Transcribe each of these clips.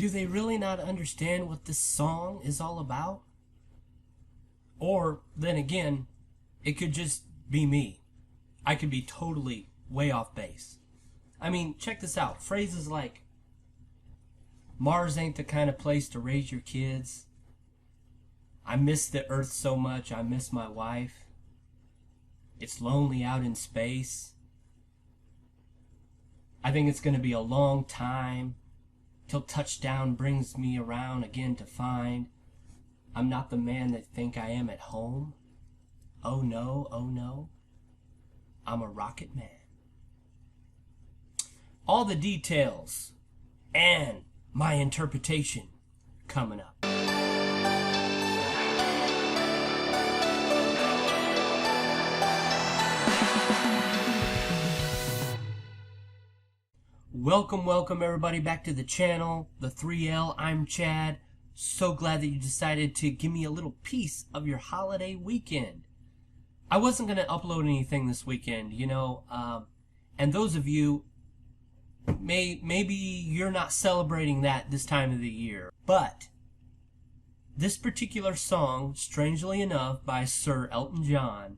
do they really not understand what this song is all about? Or, then again, it could just be me. I could be totally way off base. I mean, check this out. Phrases like, Mars ain't the kind of place to raise your kids. I miss the earth so much, I miss my wife. It's lonely out in space. I think it's going to be a long time till touchdown brings me around again to find I'm not the man that think I am at home. Oh no, I'm a rocket man. All the details and my interpretation coming up. Welcome everybody back to the channel, the 3L. I'm Chad. So glad that you decided to give me a little piece of your holiday weekend. I wasn't going to upload anything this weekend, and those of you, maybe you're not celebrating that this time of the year, but this particular song, strangely enough, by Sir Elton John,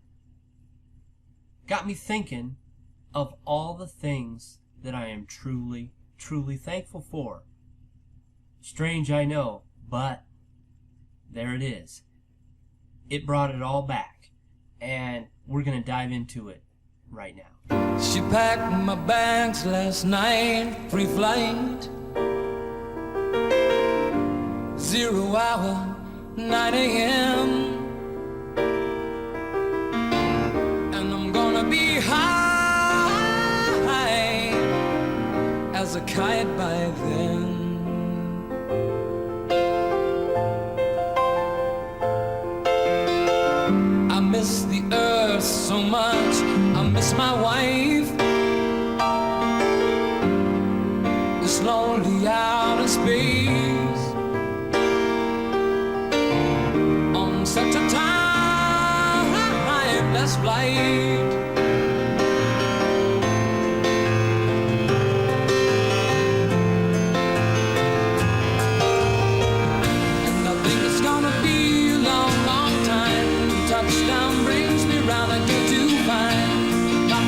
got me thinking of all the things that I am truly, truly thankful for. Strange, I know, but there it is. It brought it all back, and we're going to dive into it right now. She packed my bags last night, pre-flight, 0 hour, 9 a.m. And I'm gonna be high as a kite by then. I miss the earth so much, I miss my wife. It's lonely out in space on such a timeless flight. Touchdown brings me round again to find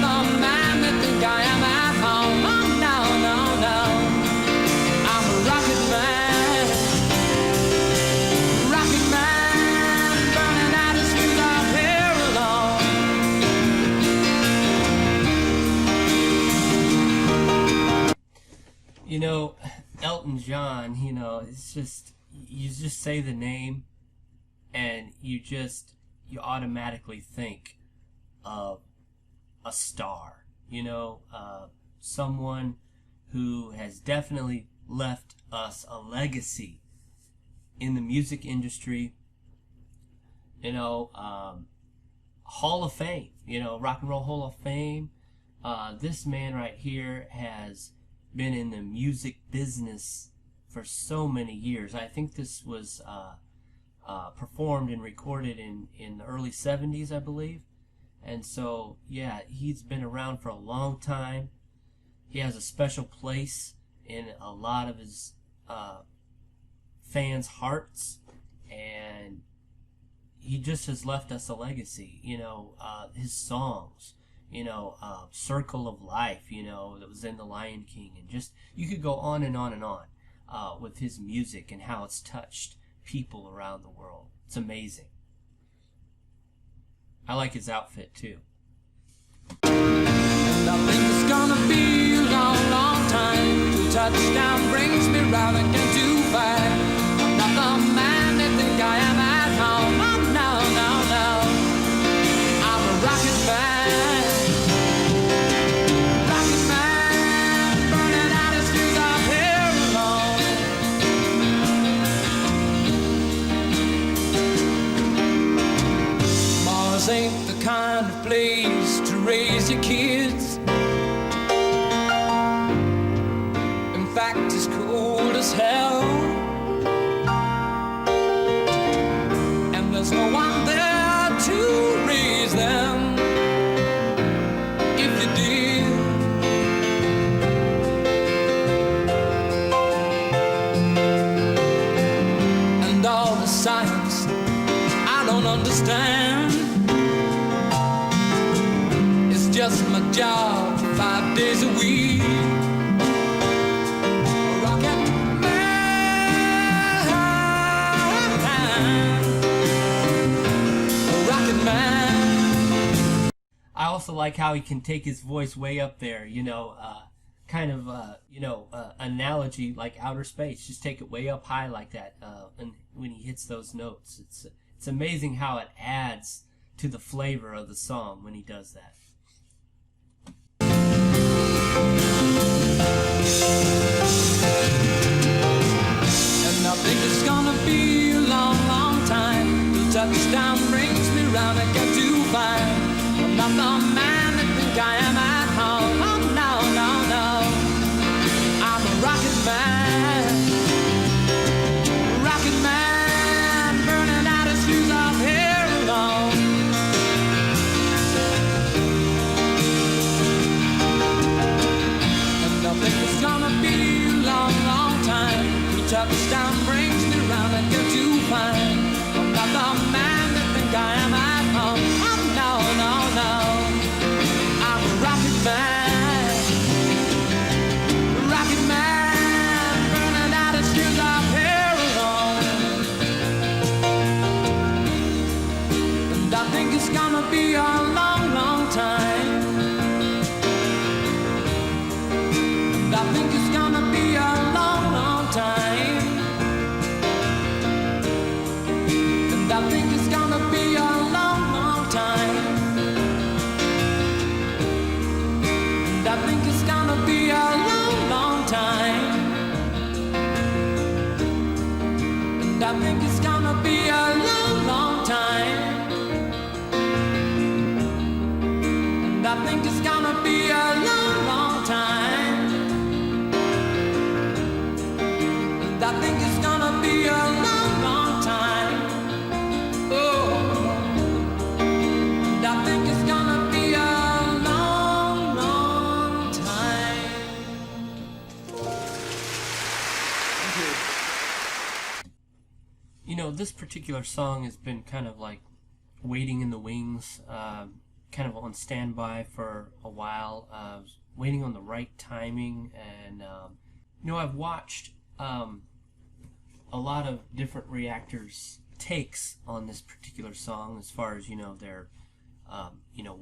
not the man that think I am at home. Oh, no, I'm a rocket man, burning out his fuse out here alone. Elton John, it's just, you just say the name and you automatically think of a star, someone who has definitely left us a legacy in the music industry, Hall of Fame, Rock and Roll Hall of Fame. This man right here has been in the music business for so many years. I think this was performed and recorded in the early 70s, I believe. And so, yeah, he's been around for a long time. He has a special place in a lot of his fans' hearts, and he just has left us a legacy. His songs, Circle of Life, that was in The Lion King, and just, you could go on and on and on with his music and how it's touched people around the world. It's amazing. I like his outfit too. And I think it's gonna be a long time till touchdown brings me round again to find I'm not the man they think I am at home. Oh, no, I'm a rocket man. Burning out his fuse out here alone. Mars ain't the kind of place to raise your kids. In fact, it's cold as hell, and there's no one there to raise them. If you did, understand. It's just my job 5 days a week. Rocket man, rocket man. I also like how he can take his voice way up there, kind of, analogy like outer space. Just take it way up high like that, and when he hits those notes, it's amazing how it adds to the flavor of the song when he does that. And I think it's gonna be a long, long time till touchdown brings me round again to find I'm not the man that think I am at home. Oh, no, no, no. I'm a rocket man, burning out his fuse out here alone. And I think it's gonna be a long, long time till touchdown brings me round again to find I'm not the man that think I am at home. Oh, no, no, no. I'm a rocket man, burning out his fuse out here alone. And I think it's gonna be a long, long time. And I think it's gonna be a long, long time. And I think it's gonna be a long, long time. And I think it's gonna be a long, long time. And I think it's gonna be a long, long time. And I think it's gonna be a long, long time. And I think it's gonna be a long, long time. Oh, and I think it's gonna be a long, long time. This particular song has been kind of like waiting in the wings, kind of on standby for a while, waiting on the right timing. And I've watched a lot of different reactors' takes on this particular song, as far as their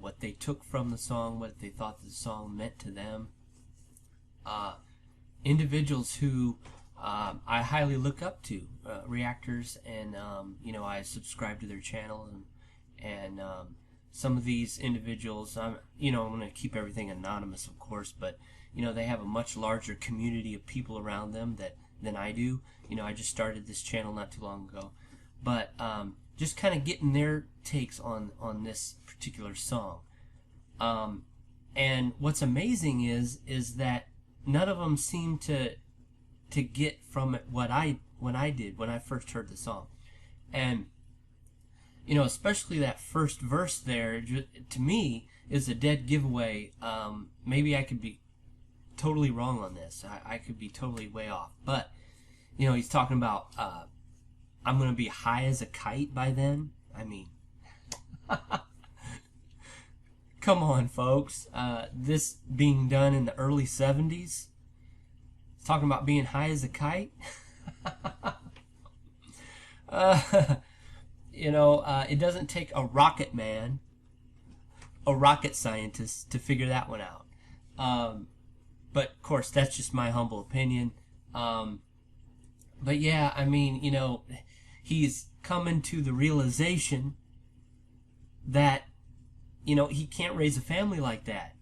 what they took from the song, what they thought the song meant to them. Individuals who I highly look up to, reactors, and I subscribe to their channel, and some of these individuals, I'm going to keep everything anonymous, of course, but they have a much larger community of people around them than I do. I just started this channel not too long ago, but just kind of getting their takes on this particular song. And what's amazing is that none of them seem to get from it what I did when I first heard the song. And especially that first verse there, to me, is a dead giveaway. Maybe I could be totally wrong on this. I could be totally way off. But he's talking about I'm going to be high as a kite by then. I mean, come on, folks. This being done in the early 70s. Talking about being high as a kite. It doesn't take a rocket man, a rocket scientist, to figure that one out. But of course, that's just my humble opinion. But yeah, I mean, he's coming to the realization that he can't raise a family like that.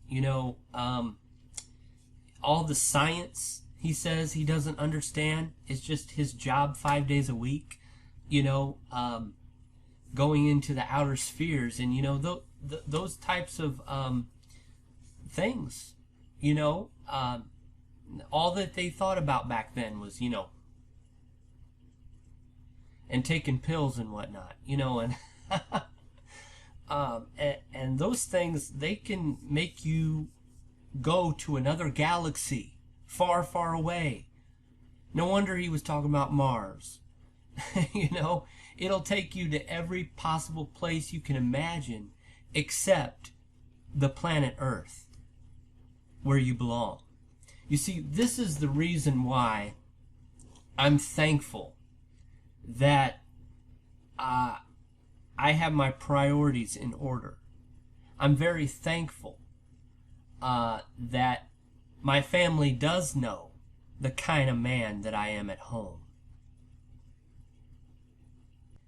All the science, he says, he doesn't understand. It's just his job 5 days a week, going into the outer spheres, and those types of things, all that they thought about back then was, and taking pills and whatnot, and and those things, they can make you go to another galaxy far, far away. No wonder he was talking about Mars. You know, it'll take you to every possible place you can imagine except the planet Earth, where you belong. You see, this is the reason why I'm thankful that I have my priorities in order. I'm very thankful that my family does know the kind of man that I am at home.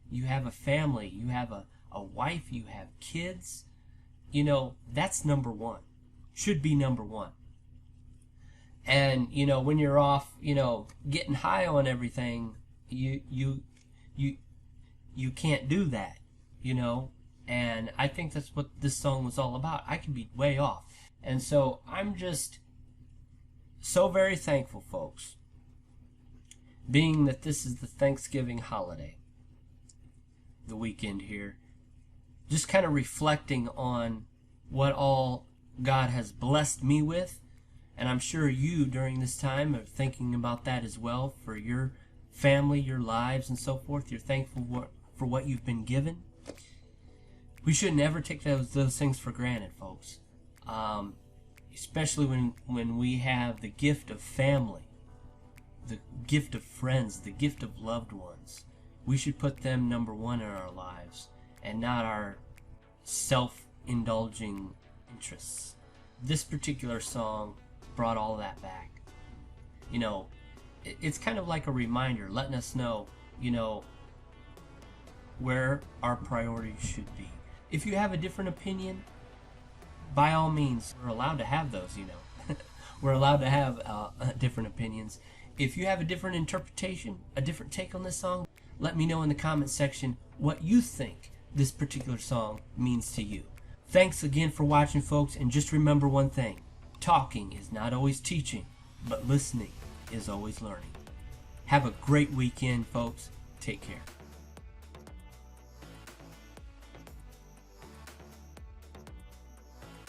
You have a family, you have a wife, you have kids. You know, that's number one. Should be number one. And, you know, when you're off, you know, getting high on everything, you can't do that, you know. And I think that's what this song was all about. I could be way off. And so I'm just so very thankful, folks, being that this is the Thanksgiving holiday, the weekend here, just kind of reflecting on what all God has blessed me with. And I'm sure you during this time are thinking about that as well, for your family, your lives, and so forth. You're thankful for what you've been given. We should never take those things for granted, folks. Especially when we have the gift of family, the gift of friends, the gift of loved ones. We should put them number one in our lives and not our self-indulging interests. This particular song brought all that back. You know, it's kind of like a reminder, letting us know, you know, where our priorities should be. If you have a different opinion, by all means, we're allowed to have those, you know. We're allowed to have different opinions. If you have a different interpretation, a different take on this song, let me know in the comment section what you think this particular song means to you. Thanks again for watching, folks, and just remember one thing. Talking is not always teaching, but listening is always learning. Have a great weekend, folks. Take care.